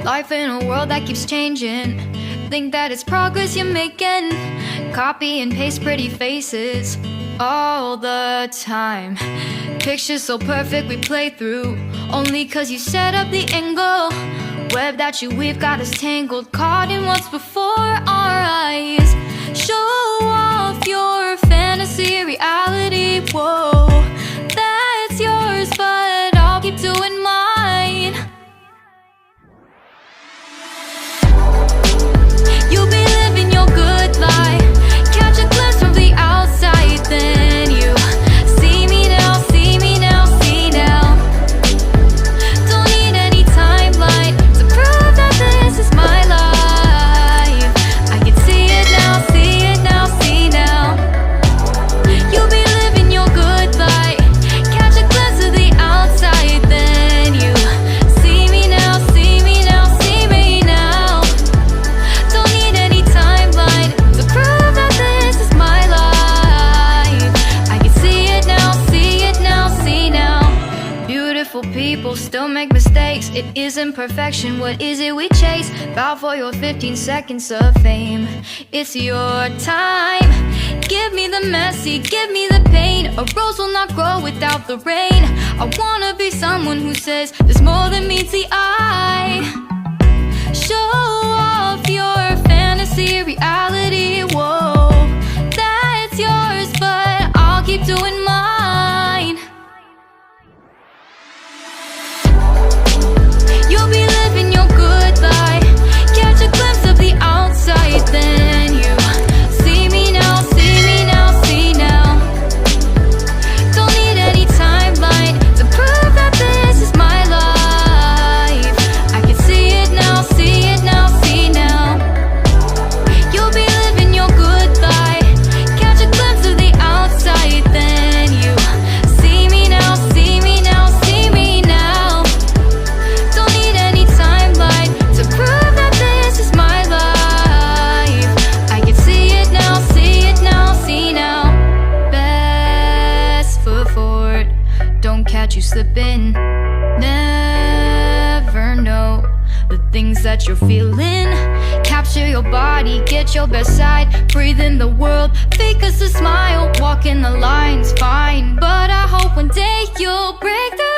Life in a world that keeps changing. Think that it's progress you're making. Copy and paste pretty faces all the time. Pictures so perfect we play through, only cause you set up the angle. Web that you weave got us tangled, caught in what's before our eyes. Show off your fantasy reality, whoa, that's yours, but I'll keep doing mine. You'll be living your good life, catch a glimpse from the outside, then you see me now, see me now, see now. Don't need any timeline to prove that this is my life. I can see it now, see it now, see now. You'll be living your good life, catch a glimpse of the outside, then you see me now, see me now, see me now. Don't need any timeline to prove that this is my life. I can see it now, see it now, see now. Beautiful people still make mistakes. It isn't perfection, what is it we chase? Bow for your 15 seconds of fame. It's your time. Give me the messy, give me the pain. A rose will not grow without the rain. I wanna be someone who says there's more than meets the eye. Show off your fantasy reality, whoa, that's yours, but I'll keep doing mine. You'll be living your good life, catch a glimpse of the outside, then you see me now, see me now, see now. Don't need any timeline to prove that this is my life. I can see it now, see it now, see now. You'll be living your good life, catch a glimpse of the outside, then you see me now, see me now, see me now. Don't need any timeline to prove that this is my life. I can see it now, see it now, see now. Best foot forward, don't catch you slipping. Never know the things that you're feeling. Capture your body, get your best side. Breathe in the world, fake us a smile. Walking the lines, fine, but I hope one day you'll break through.